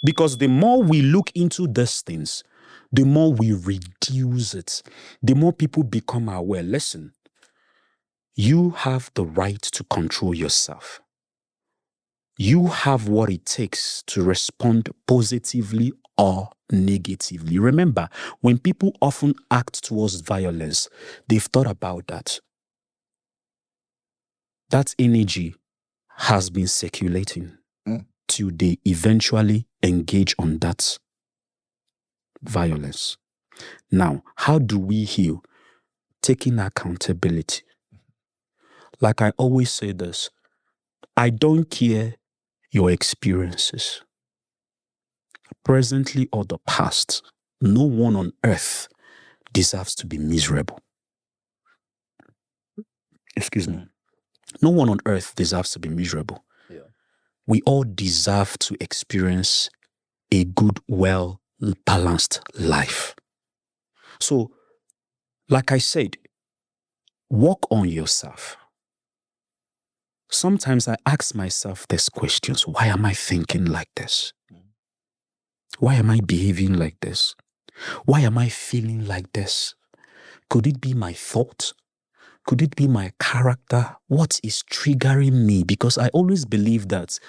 Because the more we look into these things, the more we reduce it, the more people become aware. Listen, you have the right to control yourself. You have what it takes to respond positively or negatively. Remember, when people often act towards violence, they've thought about that. That energy has been circulating till they eventually engage on that violence. Now, how do we heal? Taking accountability. Like I always say this, I don't care your experiences, presently or the past. No one on earth deserves to be miserable. Excuse me. No one on earth deserves to be miserable. Yeah. We all deserve to experience a good, well-balanced life. So, like I said, work on yourself. Sometimes I ask myself these questions. Why am I thinking like this? Why am I behaving like this? Why am I feeling like this? Could it be my thought? Could it be my character? What is triggering me? Because I always believe that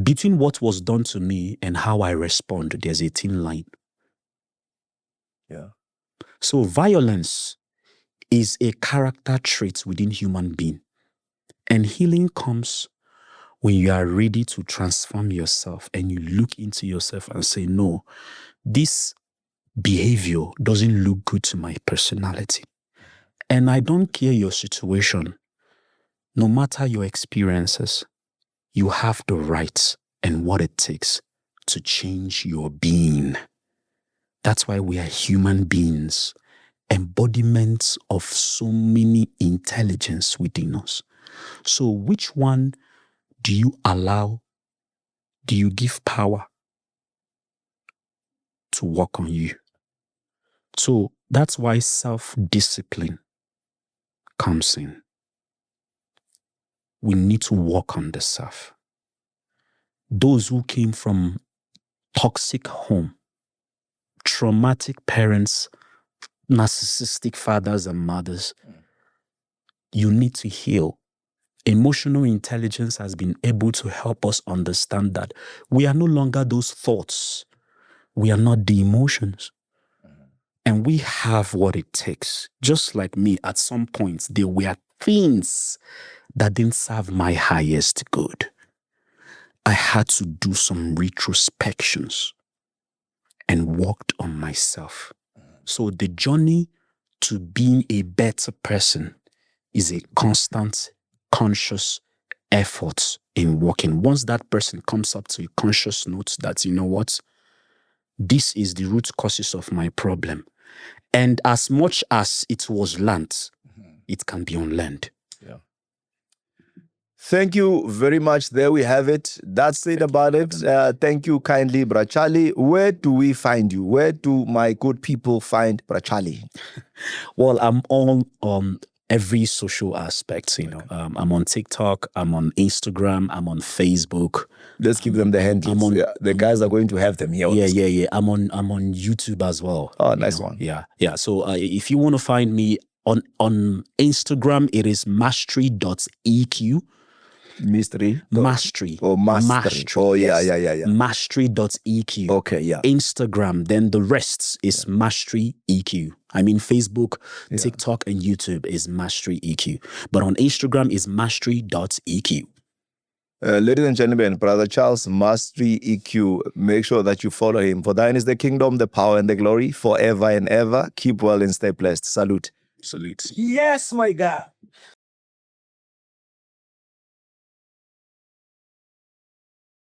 between what was done to me and how I respond, there's a thin line. Yeah. So violence is a character trait within human being. And healing comes when you are ready to transform yourself and you look into yourself and say, no, this behavior doesn't look good to my personality. And I don't care your situation. No matter your experiences, you have the right and what it takes to change your being. That's why we are human beings, embodiments of so many intelligence within us. So which one do you allow, do you give power to work on you? So that's why self-discipline comes in. We need to work on the self. Those who came from toxic home, traumatic parents, narcissistic fathers and mothers, you need to heal. Emotional intelligence has been able to help us understand that we are no longer those thoughts. We are not the emotions. And we have what it takes. Just like me, at some points, there were things that didn't serve my highest good. I had to do some retrospections and worked on myself. So the journey to being a better person is a constant, conscious effort in working. Once that person comes up to a conscious note that, you know what, this is the root causes of my problem. And as much as it was learned, it can be unlearned. Yeah. Thank you very much. There we have it. That's it about it. Thank you kindly, Brachali. Where do we find you? Where do my good people find Brachali? Well, I'm on every social aspect, you know. I'm on TikTok, I'm on Instagram, I'm on Facebook. Let's give them the handles. The guys are going to have them here. Yeah. I'm on YouTube as well. Oh, nice one. Yeah. So if you want to find me on Instagram, it is mastery.eq. Mastery. Mastery. Oh, mastery. Oh, yeah. Mastery.eq. Okay, yeah. Instagram, then the rest is Mastery EQ. I mean, Facebook, TikTok, and YouTube is Mastery EQ. But on Instagram is mastery.eq. Ladies and gentlemen, Brother Charles, Mastery EQ. Make sure that you follow him. For thine is the kingdom, the power, and the glory forever and ever. Keep well and stay blessed. Salute. Salute. Yes, my God.